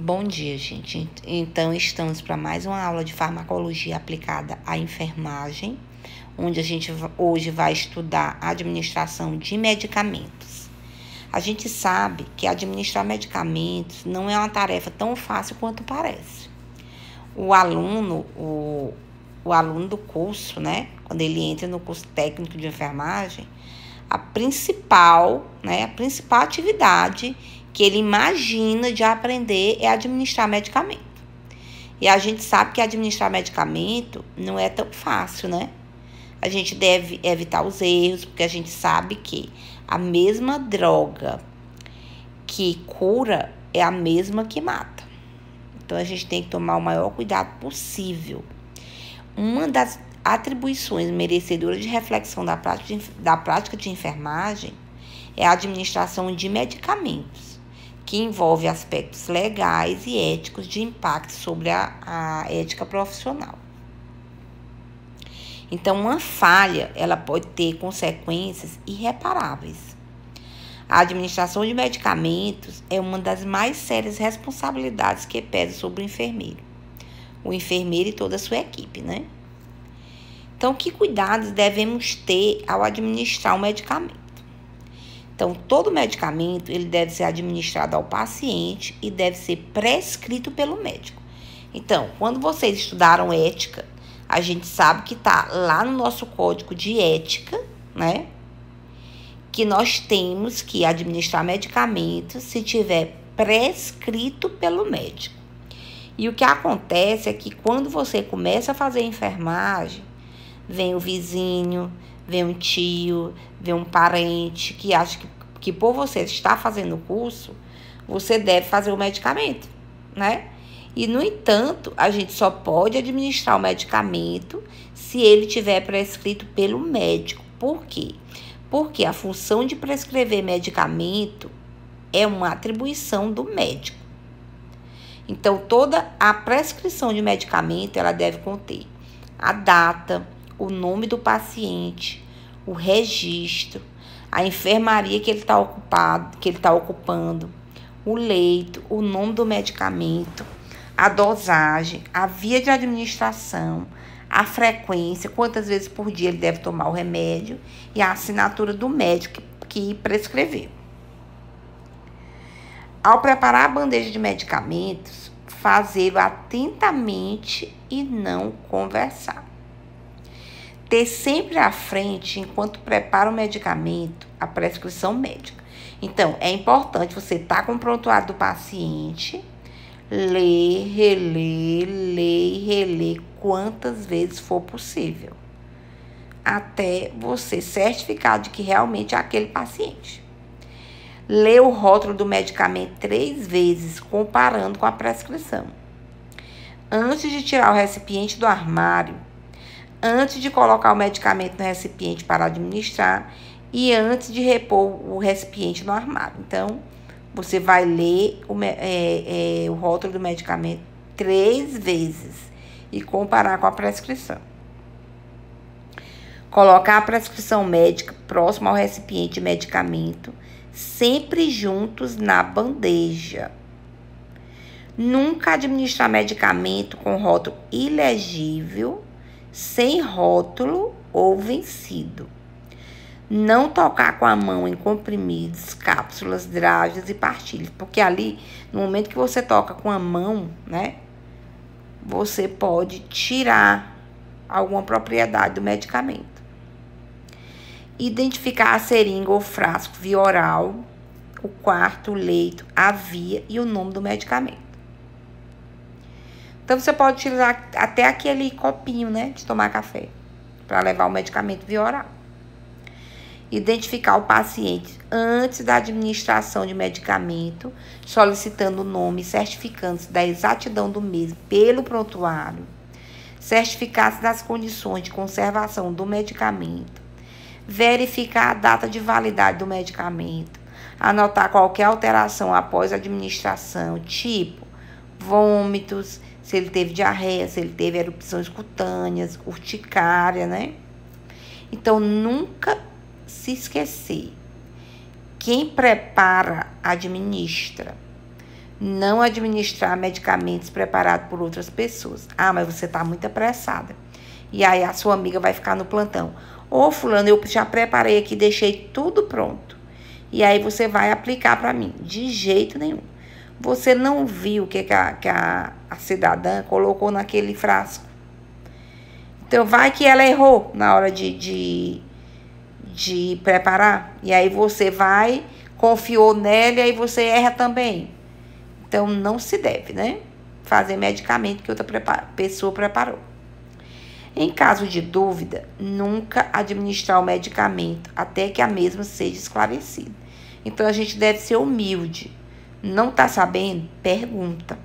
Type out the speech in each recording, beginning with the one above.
Bom dia, gente. Então, estamos para mais uma aula de farmacologia aplicada à enfermagem, onde a gente hoje vai estudar a administração de medicamentos. A gente sabe que administrar medicamentos não é uma tarefa tão fácil quanto parece. O aluno do curso, né, quando ele entra no curso técnico de enfermagem, a principal atividade que ele imagina de aprender é administrar medicamento. E a gente sabe que administrar medicamento não é tão fácil, né? A gente deve evitar os erros, porque a gente sabe que a mesma droga que cura é a mesma que mata. Então, a gente tem que tomar o maior cuidado possível. Uma das atribuições merecedoras de reflexão da prática de enfermagem é a administração de medicamentos, que envolve aspectos legais e éticos de impacto sobre a ética profissional. Então, uma falha, ela pode ter consequências irreparáveis. A administração de medicamentos é uma das mais sérias responsabilidades que pesa sobre o enfermeiro e toda a sua equipe, né? Então, que cuidados devemos ter ao administrar o medicamento? Então, todo medicamento, ele deve ser administrado ao paciente e deve ser prescrito pelo médico. Então, quando vocês estudaram ética, a gente sabe que está lá no nosso código de ética, né? Que nós temos que administrar medicamentos se tiver prescrito pelo médico. E o que acontece é que quando você começa a fazer enfermagem, vem o vizinho, vem um tio, vem um parente que acha que por você estar fazendo o curso, você deve fazer o medicamento, né? E, no entanto, a gente só pode administrar o medicamento se ele tiver prescrito pelo médico. Por quê? Porque a função de prescrever medicamento é uma atribuição do médico. Então, toda a prescrição de medicamento, ela deve conter a data, o nome do paciente, o registro, a enfermaria que ele está ocupando, o leito, o nome do medicamento, a dosagem, a via de administração, a frequência, quantas vezes por dia ele deve tomar o remédio e a assinatura do médico que prescreveu. Ao preparar a bandeja de medicamentos, fazê-lo atentamente e não conversar. Ter sempre à frente, enquanto prepara o medicamento, a prescrição médica. Então, é importante você estar com o prontuário do paciente, ler, reler quantas vezes for possível, até você certificar de que realmente é aquele paciente. Ler o rótulo do medicamento 3 vezes, comparando com a prescrição. Antes de tirar o recipiente do armário, antes de colocar o medicamento no recipiente para administrar e antes de repor o recipiente no armário. Então, você vai ler o rótulo do medicamento 3 vezes e comparar com a prescrição. Colocar a prescrição médica próxima ao recipiente de medicamento, sempre juntos na bandeja. Nunca administrar medicamento com rótulo ilegível, sem rótulo ou vencido. Não tocar com a mão em comprimidos, cápsulas, drágeas e pastilhas. Porque ali, no momento que você toca com a mão, né, você pode tirar alguma propriedade do medicamento. Identificar a seringa ou frasco via oral, o quarto, o leito, a via e o nome do medicamento. Então, você pode utilizar até aquele copinho, né, de tomar café, para levar o medicamento via oral. Identificar o paciente antes da administração de medicamento, solicitando o nome e certificando-se da exatidão do mesmo pelo prontuário. Certificar-se das condições de conservação do medicamento. Verificar a data de validade do medicamento. Anotar qualquer alteração após a administração, tipo vômitos, se ele teve diarreia, se ele teve erupções cutâneas, urticária, né? Então, nunca se esquecer. Quem prepara, administra. Não administrar medicamentos preparados por outras pessoas. Ah, mas você está muito apressada. E aí a sua amiga vai ficar no plantão. Ô, fulano, eu já preparei aqui, deixei tudo pronto. E aí você vai aplicar para mim. De jeito nenhum. Você não viu o que a cidadã colocou naquele frasco. Então, vai que ela errou na hora de preparar. E aí você vai, confiou nela e aí você erra também. Então, não se deve, né? Fazer medicamento que outra pessoa preparou. Em caso de dúvida, nunca administrar o medicamento até que a mesma seja esclarecida. Então, a gente deve ser humilde. Não está sabendo? Pergunta.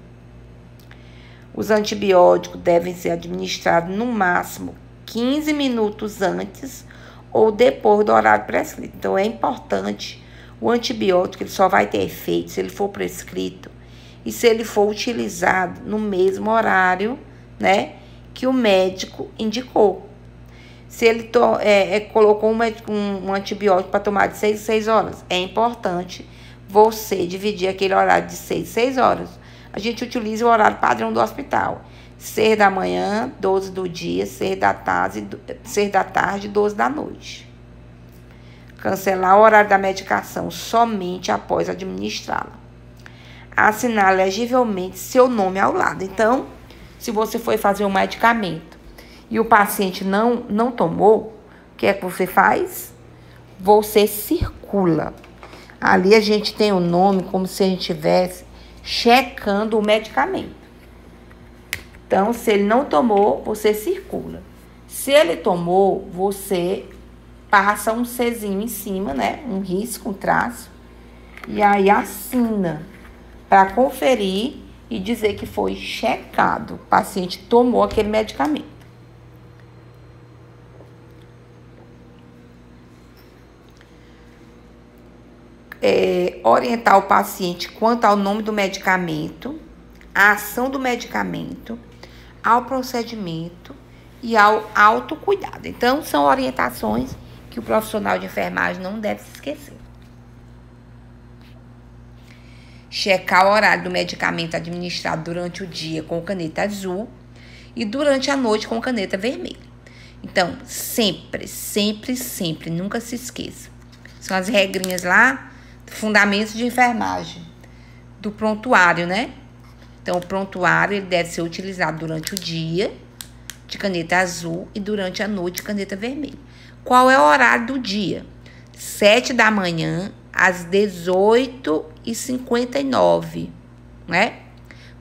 Os antibióticos devem ser administrados no máximo 15 minutos antes ou depois do horário prescrito. Então, é importante. O antibiótico ele só vai ter efeito se ele for prescrito e se ele for utilizado no mesmo horário, né, que o médico indicou. Se ele colocou um antibiótico para tomar de 6 em 6 horas, é importante você dividir aquele horário de 6 em 6 horas. A gente utiliza o horário padrão do hospital. 6 da manhã, 12 do dia, 6 da tarde, 12 da noite. Cancelar o horário da medicação somente após administrá-la. Assinar legivelmente seu nome ao lado. Então, se você foi fazer um medicamento e o paciente não tomou, o que é que você faz? Você circula. Ali a gente tem o nome como se a gente estivesse checando o medicamento. Então, se ele não tomou, você circula. Se ele tomou, você passa um Czinho em cima, né? Um risco, um traço. E aí assina para conferir e dizer que foi checado. O paciente tomou aquele medicamento. Orientar o paciente quanto ao nome do medicamento, à ação do medicamento, ao procedimento e ao autocuidado. Então, são orientações que o profissional de enfermagem não deve se esquecer. Checar o horário do medicamento administrado durante o dia com caneta azul e durante a noite com caneta vermelha. Então, sempre, nunca se esqueça. São as regrinhas lá, fundamentos de enfermagem, do prontuário, né? Então, o prontuário ele deve ser utilizado durante o dia, de caneta azul, e durante a noite, de caneta vermelha. Qual é o horário do dia? 7 da manhã às 18h59, né?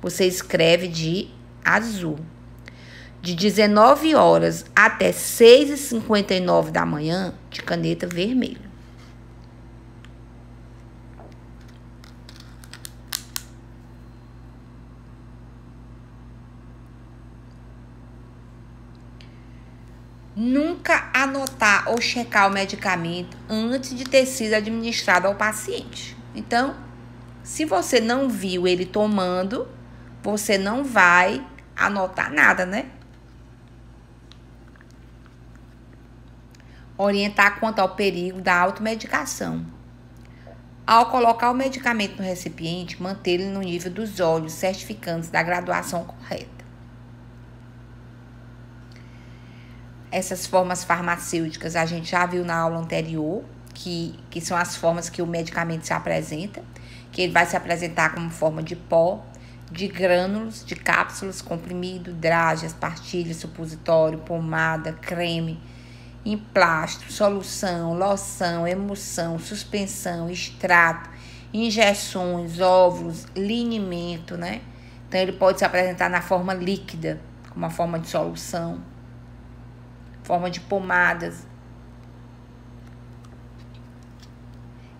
Você escreve de azul. De 19 horas até 6h59 da manhã, de caneta vermelha. Nunca anotar ou checar o medicamento antes de ter sido administrado ao paciente. Então, se você não viu ele tomando, você não vai anotar nada, né? Orientar quanto ao perigo da automedicação. Ao colocar o medicamento no recipiente, mantê-lo no nível dos olhos, certificando-se da graduação correta. Essas formas farmacêuticas a gente já viu na aula anterior, que são as formas que o medicamento se apresenta, que ele vai se apresentar como forma de pó, de grânulos, de cápsulas, comprimido, dragas, pastilha, supositório, pomada, creme, emplastro, solução, loção, emulsão, suspensão, extrato, injeções, óvulos, linimento, né? Então, ele pode se apresentar na forma líquida, como uma forma de solução, forma de pomadas.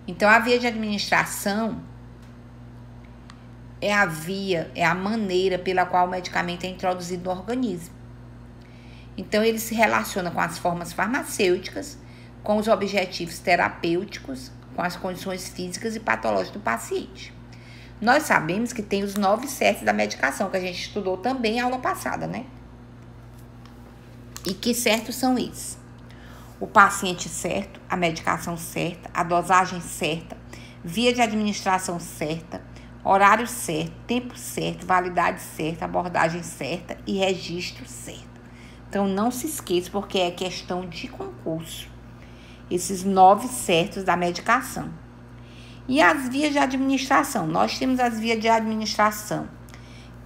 Então, a via de administração é a maneira pela qual o medicamento é introduzido no organismo. Então, ele se relaciona com as formas farmacêuticas, com os objetivos terapêuticos, com as condições físicas e patológicas do paciente. Nós sabemos que tem os 9 Cs da medicação, que a gente estudou também na aula passada, né? E que certos são esses? O paciente certo, a medicação certa, a dosagem certa, via de administração certa, Horário certo, tempo certo, validade certa, abordagem certa e registro certo. Então, não se esqueça, porque é questão de concurso. Esses 9 certos da medicação. E as vias de administração? Nós temos as vias de administração,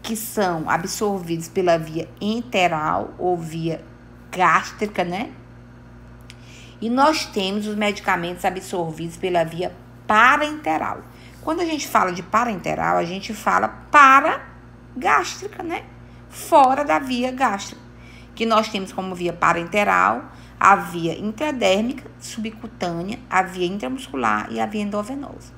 que são absorvidas pela via enteral ou via gástrica, né? E nós temos os medicamentos absorvidos pela via parenteral. Quando a gente fala de parenteral, a gente fala paragástrica, né? Fora da via gástrica. Que nós temos como via parenteral a via intradérmica, subcutânea, a via intramuscular e a via endovenosa.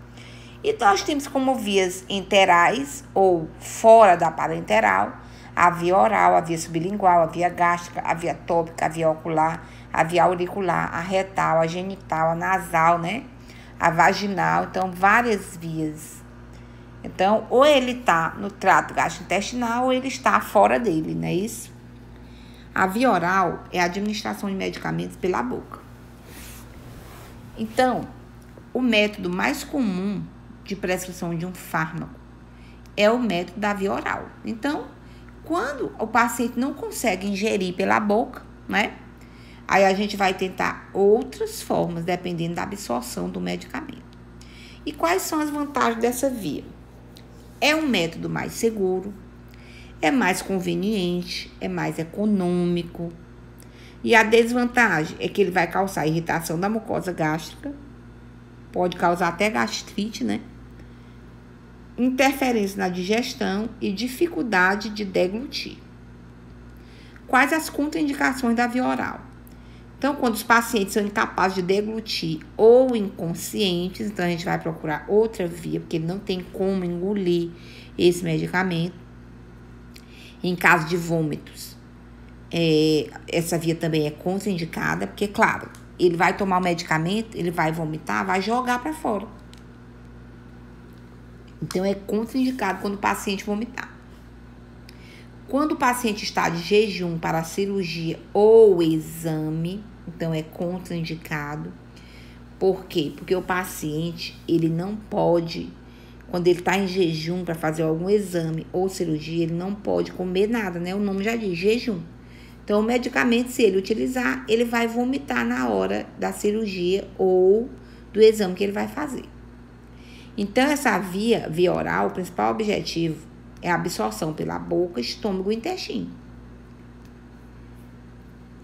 E nós temos como vias enterais ou fora da parenteral a via oral, a via sublingual, a via gástrica, a via tópica, a via ocular, a via auricular, a retal, a genital, a nasal, né? A vaginal, então várias vias. Então, ou ele está no trato gastrointestinal ou ele está fora dele, não é isso? A via oral é a administração de medicamentos pela boca. Então, o método mais comum de prescrição de um fármaco é o método da via oral. Então, quando o paciente não consegue ingerir pela boca, né? Aí a gente vai tentar outras formas, dependendo da absorção do medicamento. E quais são as vantagens dessa via? É um método mais seguro, é mais conveniente, é mais econômico. E a desvantagem é que ele vai causar irritação da mucosa gástrica, pode causar até gastrite, né? Interferência na digestão e dificuldade de deglutir. Quais as contraindicações da via oral? Então, quando os pacientes são incapazes de deglutir ou inconscientes, então a gente vai procurar outra via, porque ele não tem como engolir esse medicamento. Em caso de vômitos, essa via também é contraindicada, porque, claro, ele vai tomar o medicamento, ele vai vomitar, vai jogar para fora. Então, é contraindicado quando o paciente vomitar. Quando o paciente está de jejum para a cirurgia ou exame, então é contraindicado. Por quê? Porque o paciente, ele não pode, quando ele está em jejum para fazer algum exame ou cirurgia, ele não pode comer nada, né? O nome já diz, jejum. Então, o medicamento, se ele utilizar, ele vai vomitar na hora da cirurgia ou do exame que ele vai fazer. Então, essa via oral, o principal objetivo é a absorção pela boca, estômago e intestino.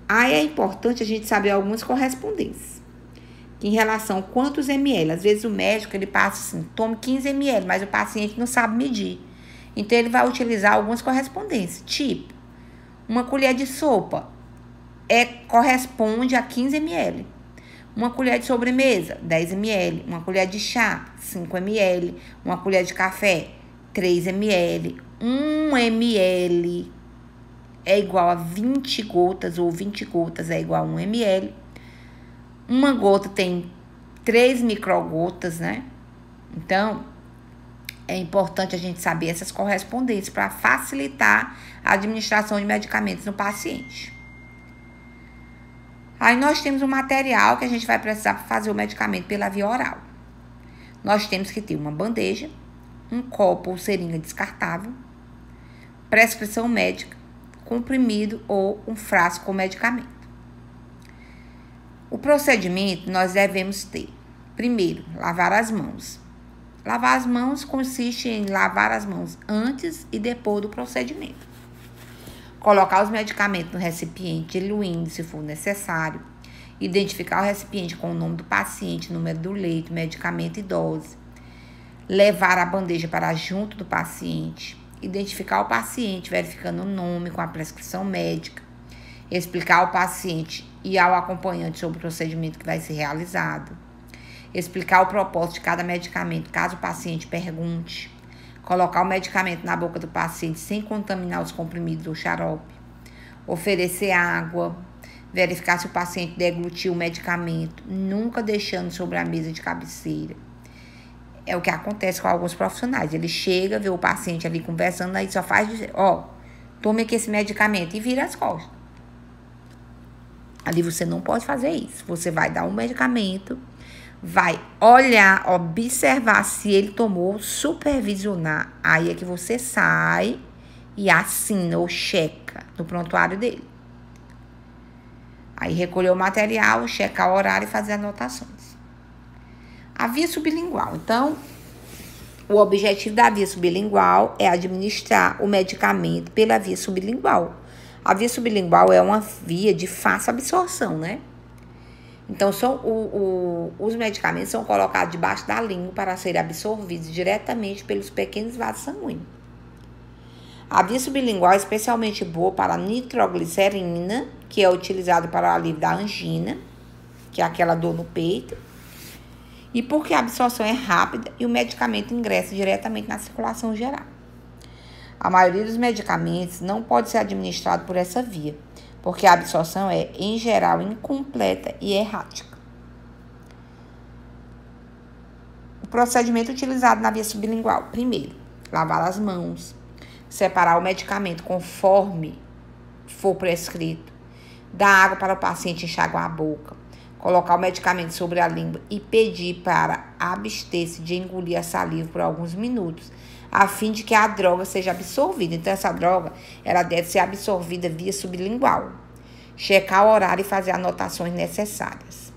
Aí é importante a gente saber algumas correspondências. Em relação a quantos ml, às vezes o médico ele passa assim, tome 15 ml, mas o paciente não sabe medir. Então, ele vai utilizar algumas correspondências, tipo, uma colher de sopa corresponde a 15 ml. Uma colher de sobremesa, 10 ml. Uma colher de chá, 5 ml. Uma colher de café, 3 ml. 1 ml é igual a 20 gotas, ou 20 gotas é igual a 1 ml. Uma gota tem 3 microgotas, né? Então, é importante a gente saber essas correspondências para facilitar a administração de medicamentos no paciente. Aí nós temos um material que a gente vai precisar para fazer o medicamento pela via oral. Nós temos que ter uma bandeja, um copo ou seringa descartável, prescrição médica, comprimido ou um frasco com medicamento. O procedimento nós devemos ter, primeiro, lavar as mãos. Lavar as mãos consiste em lavar as mãos antes e depois do procedimento. Colocar os medicamentos no recipiente, diluindo se for necessário. Identificar o recipiente com o nome do paciente, número do leito, medicamento e dose. Levar a bandeja para junto do paciente. Identificar o paciente, verificando o nome com a prescrição médica. Explicar ao paciente e ao acompanhante sobre o procedimento que vai ser realizado. Explicar o propósito de cada medicamento, caso o paciente pergunte. Colocar o medicamento na boca do paciente sem contaminar os comprimidos ou xarope. Oferecer água. Verificar se o paciente deglutiu o medicamento, nunca deixando sobre a mesa de cabeceira. É o que acontece com alguns profissionais. Ele chega, vê o paciente ali conversando, aí só faz dizer, tome aqui esse medicamento e vira as costas. Ali você não pode fazer isso. Você vai dar um medicamento, vai olhar, observar se ele tomou, supervisionar. Aí é que você sai e assina ou checa no prontuário dele. Aí recolher o material, checar o horário e fazer anotações. A via sublingual. Então, o objetivo da via sublingual é administrar o medicamento pela via sublingual. A via sublingual é uma via de fácil absorção, né? Então, os medicamentos são colocados debaixo da língua para serem absorvidos diretamente pelos pequenos vasos sanguíneos. A via sublingual é especialmente boa para a nitroglicerina, que é utilizada para o alívio da angina, que é aquela dor no peito, e porque a absorção é rápida e o medicamento ingressa diretamente na circulação geral. A maioria dos medicamentos não pode ser administrado por essa via, porque a absorção é, em geral, incompleta e errática. O procedimento utilizado na via sublingual. Primeiro, lavar as mãos, separar o medicamento conforme for prescrito, dar água para o paciente enxaguar a boca, colocar o medicamento sobre a língua e pedir para abster-se de engolir a saliva por alguns minutos, a fim de que a droga seja absorvida. Então, essa droga, ela deve ser absorvida via sublingual. Checar o horário e fazer anotações necessárias.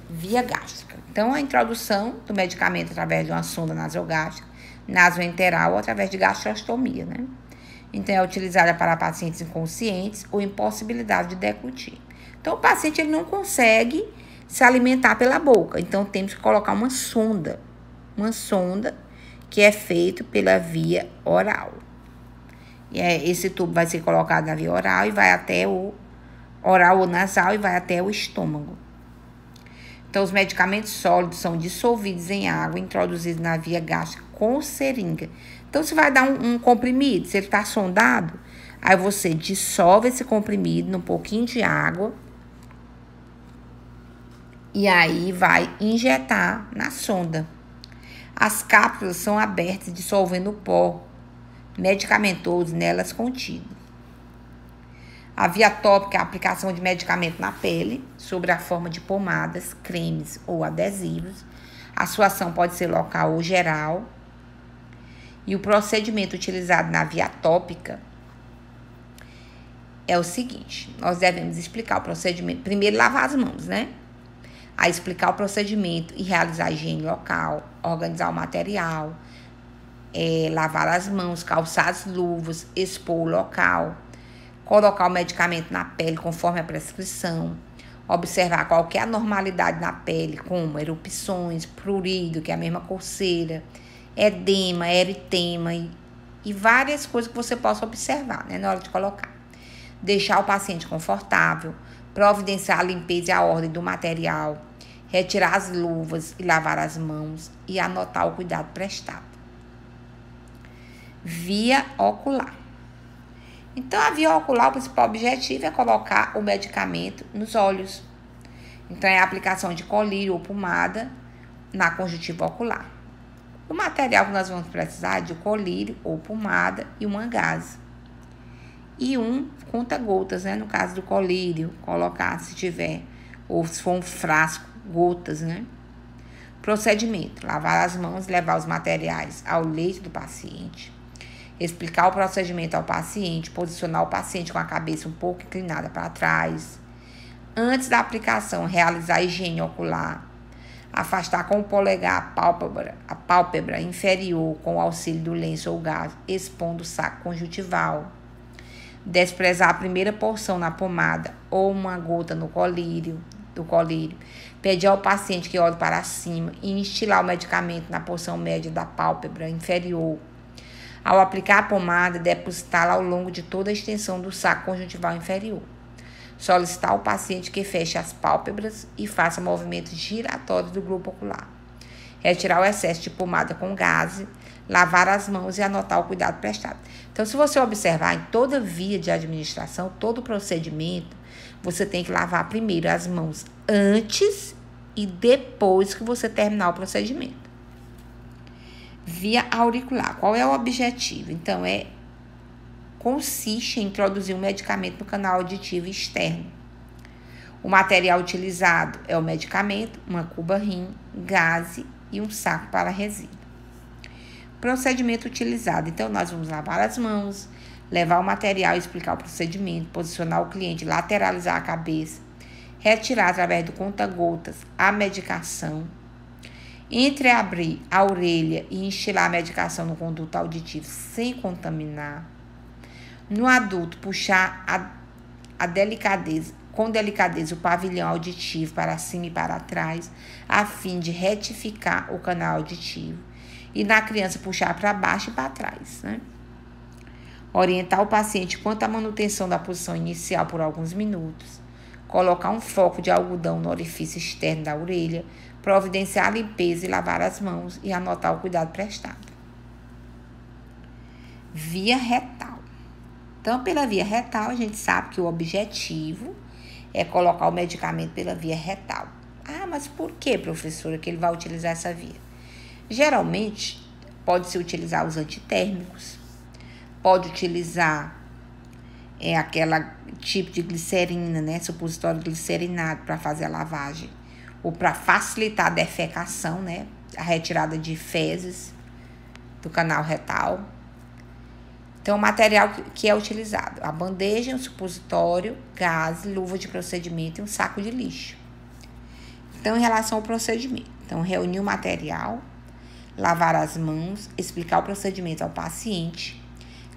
Via gástrica. Então, a introdução do medicamento através de uma sonda nasogástrica, nasoenteral ou através de gastrostomia, né? Então, é utilizada para pacientes inconscientes ou impossibilidade de deglutir. Então, o paciente ele não consegue se alimentar pela boca. Então, temos que colocar uma sonda que é feito pela via oral. E esse tubo vai ser colocado na via oral e vai até o oral ou nasal e vai até o estômago. Então, os medicamentos sólidos são dissolvidos em água, introduzidos na via gástrica com seringa. Então, você vai dar um comprimido, se ele está sondado, aí você dissolve esse comprimido num pouquinho de água e aí vai injetar na sonda. As cápsulas são abertas, dissolvendo o pó medicamentoso nelas contido. A via tópica é a aplicação de medicamento na pele, sob a forma de pomadas, cremes ou adesivos. A sua ação pode ser local ou geral. E o procedimento utilizado na via tópica é o seguinte: nós devemos explicar o procedimento. Primeiro, lavar as mãos, né? Aí explicar o procedimento e realizar a higiene local, organizar o material, lavar as mãos, calçar as luvas, expor o local, colocar o medicamento na pele conforme a prescrição, observar qualquer anormalidade na pele, como erupções, prurido, que é a mesma coceira, edema, eritema e várias coisas que você possa observar, né, na hora de colocar. Deixar o paciente confortável, providenciar a limpeza e a ordem do material, retirar as luvas e lavar as mãos e anotar o cuidado prestado. Via ocular. Então, a via ocular, o principal objetivo é colocar o medicamento nos olhos. Então, é a aplicação de colírio ou pomada na conjuntiva ocular. O material que nós vamos precisar é de colírio ou pomada e uma gase. E conta-gotas, né? No caso do colírio, colocar se tiver, ou se for um frasco, gotas, né? Procedimento: lavar as mãos e levar os materiais ao leito do paciente. Explicar o procedimento ao paciente, posicionar o paciente com a cabeça um pouco inclinada para trás. Antes da aplicação, realizar a higiene ocular. Afastar com o polegar a pálpebra inferior com o auxílio do lenço ou gaze, expondo o saco conjuntival. Desprezar a primeira porção na pomada ou uma gota no colírio. Pedir ao paciente que olhe para cima e instilar o medicamento na porção média da pálpebra inferior. Ao aplicar a pomada, depositá-la ao longo de toda a extensão do saco conjuntival inferior. Solicitar ao paciente que feche as pálpebras e faça movimentos giratórios do globo ocular. Retirar o excesso de pomada com gaze, lavar as mãos e anotar o cuidado prestado. Então, se você observar em toda via de administração, todo procedimento, você tem que lavar primeiro as mãos antes e depois que você terminar o procedimento. Via auricular. Qual é o objetivo? Então, consiste em introduzir um medicamento no canal auditivo externo. O material utilizado é o medicamento, uma cuba-rim, gaze e um saco para resíduo. Procedimento utilizado. Então, nós vamos lavar as mãos, levar o material, explicar o procedimento, posicionar o cliente, lateralizar a cabeça, retirar através do conta-gotas a medicação, entreabrir a orelha e instilar a medicação no conduto auditivo sem contaminar. No adulto, puxar com delicadeza o pavilhão auditivo para cima e para trás, a fim de retificar o canal auditivo. E na criança, puxar para baixo e para trás, né? Orientar o paciente quanto à manutenção da posição inicial por alguns minutos. Colocar um foco de algodão no orifício externo da orelha, providenciar a limpeza e lavar as mãos e anotar o cuidado prestado. Via retal. Então, pela via retal, a gente sabe que o objetivo é colocar o medicamento pela via retal. Ah, mas por que, professora, que ele vai utilizar essa via? Geralmente, pode-se utilizar os antitérmicos, pode utilizar aquela tipo de glicerina, né, supositório glicerinado para fazer a lavagem, ou para facilitar a defecação, né, a retirada de fezes do canal retal. Então, o material que é utilizado, a bandeja, um supositório, gás, luva de procedimento e um saco de lixo. Então, em relação ao procedimento, então, reunir o material, lavar as mãos, explicar o procedimento ao paciente,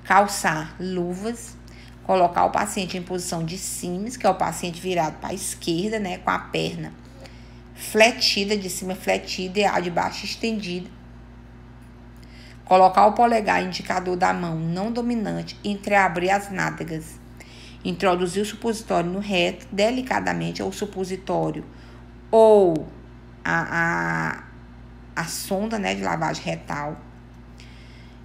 calçar luvas, colocar o paciente em posição de Sims, que é o paciente virado para a esquerda, né, com a perna fletida, de cima fletida e a de baixo estendida. Colocar o polegar indicador da mão não dominante, entreabrir as nádegas. Introduzir o supositório no reto, delicadamente, ou o supositório ou a sonda, né, de lavagem retal.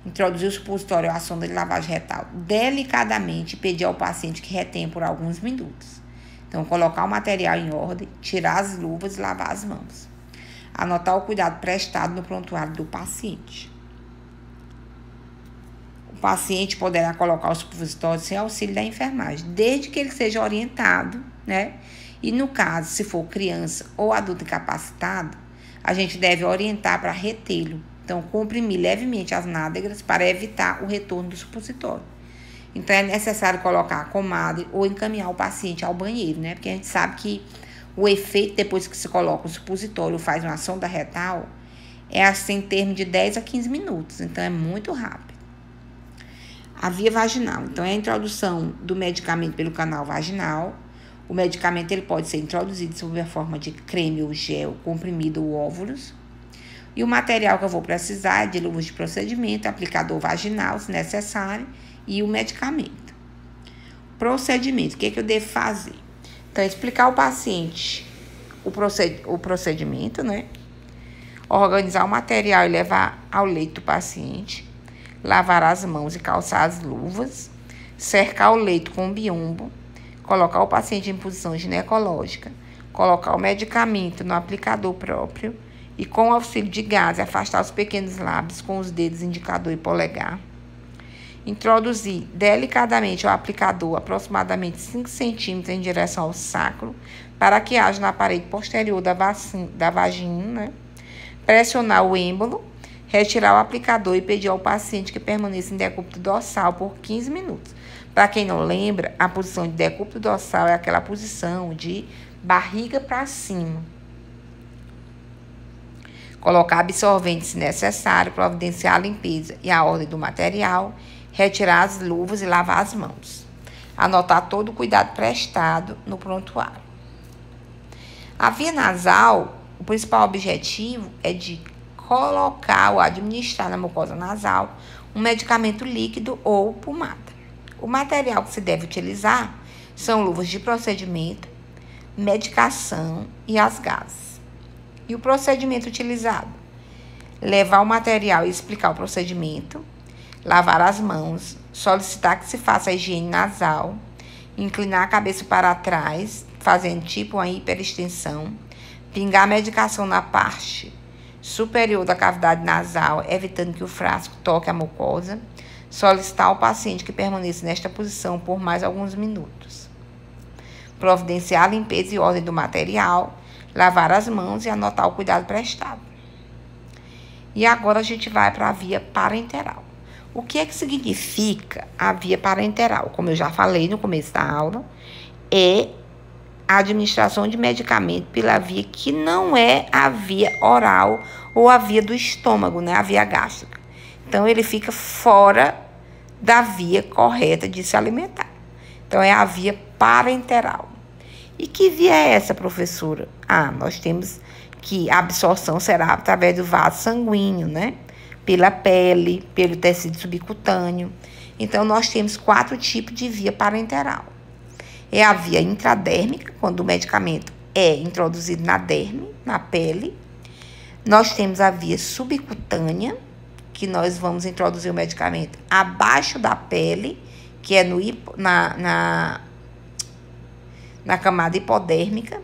Introduzir o supositório ou a sonda de lavagem retal delicadamente e pedir ao paciente que retenha por alguns minutos. Então, colocar o material em ordem, tirar as luvas e lavar as mãos. Anotar o cuidado prestado no prontuário do paciente. O paciente poderá colocar o supositório sem auxílio da enfermagem, desde que ele seja orientado, né? E no caso, se for criança ou adulto incapacitado, a gente deve orientar para retê-lo. Então, comprimir levemente as nádegas para evitar o retorno do supositório. Então, é necessário colocar a comadre ou encaminhar o paciente ao banheiro, né? Porque a gente sabe que o efeito, depois que se coloca o supositório ou faz uma sonda retal, é assim em termos de 10 a 15 minutos. Então, é muito rápido. A via vaginal. Então, é a introdução do medicamento pelo canal vaginal. O medicamento ele pode ser introduzido sob a forma de creme ou gel, comprimido ou óvulos. E o material que eu vou precisar é de luvas de procedimento, aplicador vaginal, se necessário, e o medicamento. Procedimento, o que eu devo fazer? Então, explicar ao paciente o procedimento, né? Organizar o material e levar ao leito do paciente. Lavar as mãos e calçar as luvas. Cercar o leito com biombo. Colocar o paciente em posição ginecológica. Colocar o medicamento no aplicador próprio. E com o auxílio de gás, afastar os pequenos lábios com os dedos indicador e polegar. Introduzir delicadamente o aplicador aproximadamente 5 centímetros em direção ao sacro, para que haja na parede posterior da vagina, né? Pressionar o êmbolo, retirar o aplicador e pedir ao paciente que permaneça em decúbito dorsal por 15 minutos. Para quem não lembra, a posição de decúbito dorsal é aquela posição de barriga para cima. Colocar absorvente se necessário, providenciar a limpeza e a ordem do material, retirar as luvas e lavar as mãos. Anotar todo o cuidado prestado no prontuário. A via nasal, o principal objetivo é de colocar ou administrar na mucosa nasal um medicamento líquido ou pomada. O material que se deve utilizar são luvas de procedimento, medicação e as gases. E o procedimento utilizado? Levar o material e explicar o procedimento, lavar as mãos, solicitar que se faça a higiene nasal, inclinar a cabeça para trás, fazendo tipo uma hiperextensão, pingar a medicação na parte superior da cavidade nasal, evitando que o frasco toque a mucosa, solicitar ao paciente que permaneça nesta posição por mais alguns minutos. providenciar a limpeza e ordem do material, lavar as mãos e anotar o cuidado prestado. E agora a gente vai para a via parenteral. O que é que significa a via parenteral? Como eu já falei no começo da aula, é a administração de medicamento pela via que não é a via oral ou a via do estômago, né? A via gástrica. Então, ele fica fora da via correta de se alimentar. Então, é a via parenteral. E que via é essa, professora? Nós temos que a absorção será através do vaso sanguíneo, né? Pela pele, pelo tecido subcutâneo. Então, nós temos 4 tipos de via parenteral. É a via intradérmica, quando o medicamento é introduzido na derme, na pele. Nós temos a via subcutânea, que nós vamos introduzir o medicamento abaixo da pele, que é na camada hipodérmica.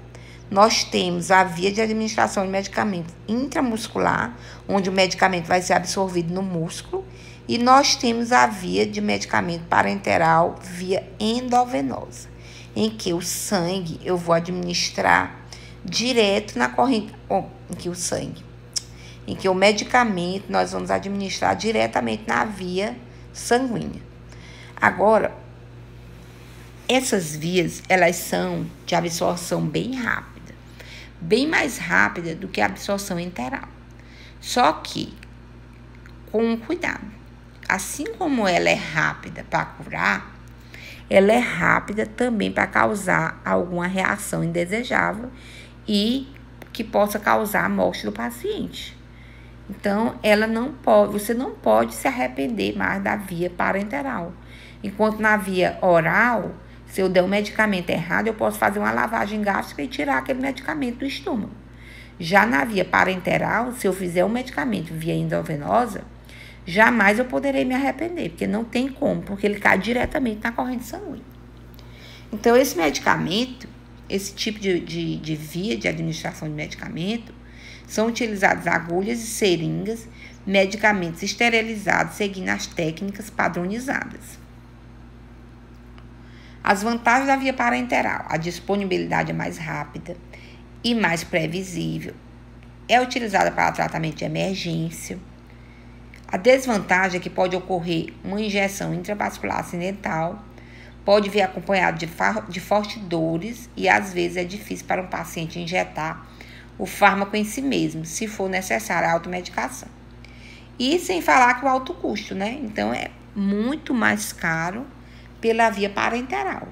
Nós temos a via de administração de medicamento intramuscular, onde o medicamento vai ser absorvido no músculo. E nós temos a via de medicamento parenteral via endovenosa, em que o sangue eu vou administrar direto na corrente, em que o medicamento nós vamos administrar diretamente na via sanguínea. Agora, essas vias, elas são de absorção bem rápida, bem mais rápida do que a absorção enteral. Só que, com cuidado, assim como ela é rápida para curar, ela é rápida também para causar alguma reação indesejável e que possa causar a morte do paciente. Então, você não pode se arrepender mais da via parenteral. Enquanto na via oral, se eu der um medicamento errado, eu posso fazer uma lavagem gástrica e tirar aquele medicamento do estômago. Já na via parenteral, se eu fizer um medicamento via endovenosa, jamais eu poderei me arrepender, porque não tem como, porque ele cai diretamente na corrente sanguínea. Então, esse medicamento, esse tipo de via de administração de medicamento, são utilizadas agulhas e seringas, medicamentos esterilizados seguindo as técnicas padronizadas. As vantagens da via parenteral: a disponibilidade é mais rápida e mais previsível, é utilizada para tratamento de emergência. A desvantagem é que pode ocorrer uma injeção intravascular acidental, pode vir acompanhado de fortes dores e às vezes é difícil para um paciente injetar o fármaco em si mesmo, se for necessária a automedicação. E sem falar que o alto custo, né? Então, é muito mais caro pela via parenteral.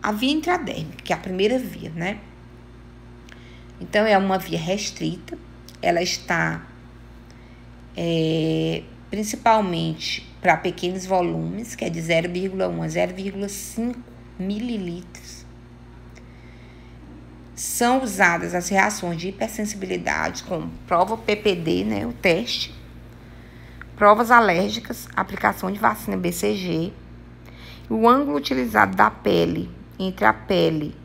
A via intradérmica, que é a primeira via, né? Então, é uma via restrita. Ela está principalmente para pequenos volumes, que é de 0,1 a 0,5 mililitros. São usadas as reações de hipersensibilidade, como prova PPD, né, o teste, provas alérgicas, aplicação de vacina BCG. O ângulo utilizado da pele, entre a pele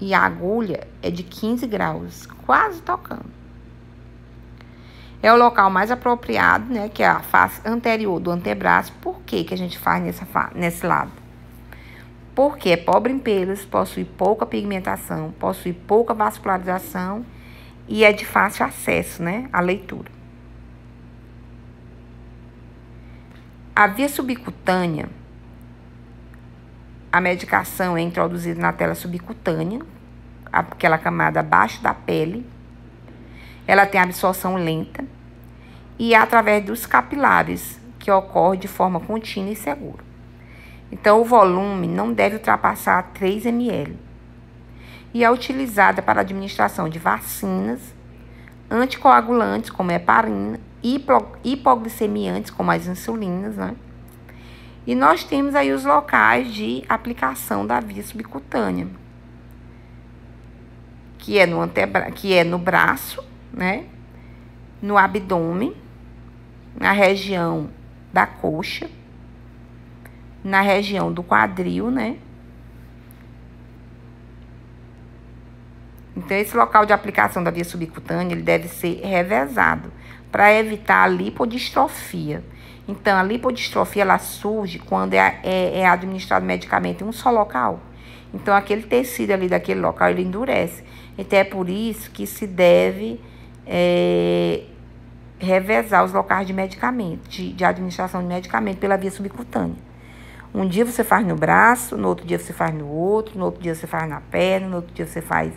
e a agulha, é de 15 graus, quase tocando. É o local mais apropriado, né, que é a face anterior do antebraço. Por que a gente faz nesse lado? Porque é pobre em pelos, possui pouca pigmentação, possui pouca vascularização e é de fácil acesso, né, à leitura. A via subcutânea, a medicação é introduzida na tela subcutânea, aquela camada abaixo da pele. Ela tem absorção lenta e é através dos capilares, que ocorre de forma contínua e segura. Então, o volume não deve ultrapassar 3 ml. E é utilizada para a administração de vacinas, anticoagulantes, como a heparina, hipoglicemiantes, como as insulinas, né? E nós temos aí os locais de aplicação da via subcutânea, que é no braço, né? No abdômen, na região da coxa, na região do quadril, né? Então, esse local de aplicação da via subcutânea, ele deve ser revezado para evitar a lipodistrofia. Então, a lipodistrofia, ela surge quando é administrado medicamento em um só local. Então, aquele tecido ali daquele local, ele endurece. Então, é por isso que se deve revezar os locais de medicamento, de administração de medicamento pela via subcutânea. Um dia você faz no braço, no outro dia você faz no outro dia você faz na perna, no outro dia você faz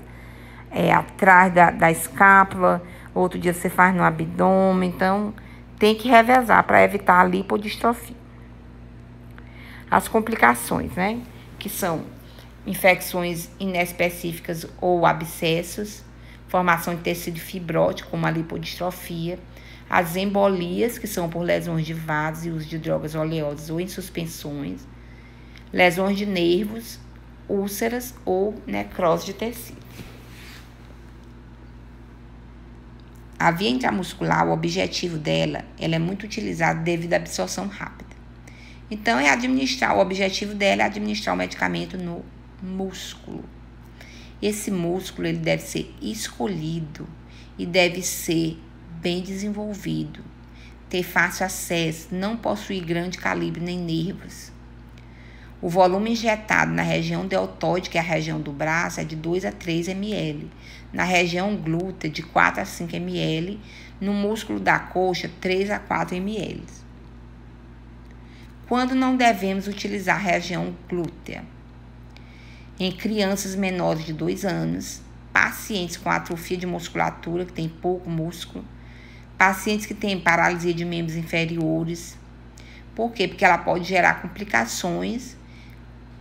atrás da escápula, outro dia você faz no abdômen. Então, tem que revezar para evitar a lipodistrofia. As complicações, né? Que são infecções inespecíficas ou abscessos, formação de tecido fibrótico, como a lipodistrofia, as embolias, que são por lesões de vasos e uso de drogas oleosas ou em suspensões, lesões de nervos, úlceras ou necrose de tecido. A via intramuscular, o objetivo dela, ela é muito utilizada devido à absorção rápida. Então, o objetivo dela é administrar o medicamento no músculo. Esse músculo, ele deve ser escolhido e deve ser bem desenvolvido, ter fácil acesso, não possuir grande calibre nem nervos. O volume injetado na região deltoide, que é a região do braço, é de 2 a 3 ml. Na região glútea, de 4 a 5 ml. No músculo da coxa, 3 a 4 ml. Quando não devemos utilizar a região glútea? Em crianças menores de 2 anos, pacientes com atrofia de musculatura, que tem pouco músculo, pacientes que têm paralisia de membros inferiores. Por quê? Porque ela pode gerar complicações,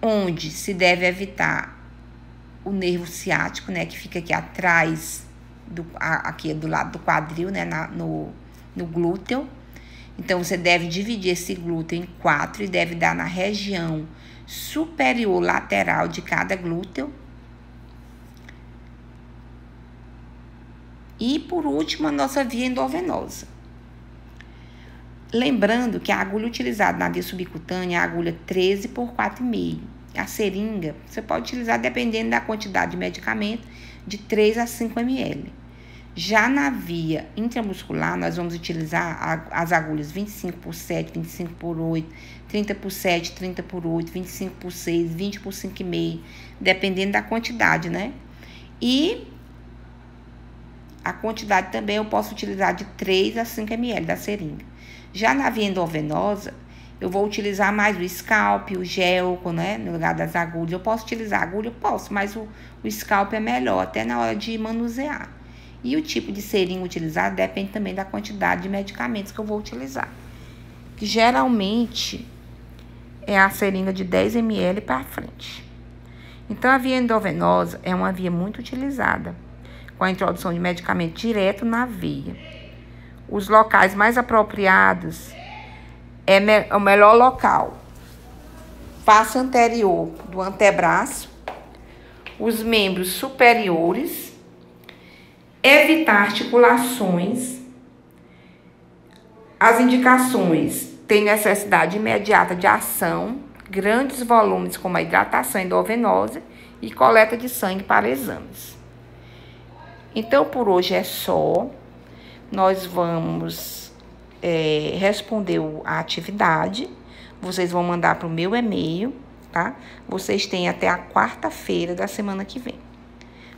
onde se deve evitar o nervo ciático, né, que fica aqui atrás, aqui do lado do quadril, né, no glúteo. Então, você deve dividir esse glúteo em 4 e deve dar na região superior lateral de cada glúteo. E, por último, a nossa via endovenosa. Lembrando que a agulha utilizada na via subcutânea é a agulha 13 por 4,5. A seringa, você pode utilizar, dependendo da quantidade de medicamento, de 3 a 5 ml. Já na via intramuscular, nós vamos utilizar as agulhas 25 por 7, 25 por 8, 30 por 7, 30 por 8, 25 por 6, 20 por 5,5, dependendo da quantidade, né? E a quantidade também eu posso utilizar de 3 a 5 ml da seringa. Já na via endovenosa, eu vou utilizar mais o scalp, o gelco, né? No lugar das agulhas. Eu posso utilizar a agulha? Eu posso, mas o scalp é melhor, até na hora de manusear. E o tipo de seringa utilizado depende também da quantidade de medicamentos que eu vou utilizar. Que geralmente é a seringa de 10 ml para frente. Então, a via endovenosa é uma via muito utilizada, com a introdução de medicamento direto na veia. Os locais mais apropriados é o melhor local: face anterior do antebraço, os membros superiores, evitar articulações. As indicações têm necessidade imediata de ação, grandes volumes como a hidratação endovenosa e coleta de sangue para exames. Então, por hoje é só. Nós vamos responder a atividade. Vocês vão mandar para o meu e-mail, tá? Vocês têm até a quarta-feira da semana que vem.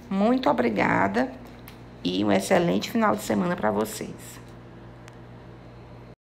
Muito obrigada e um excelente final de semana para vocês.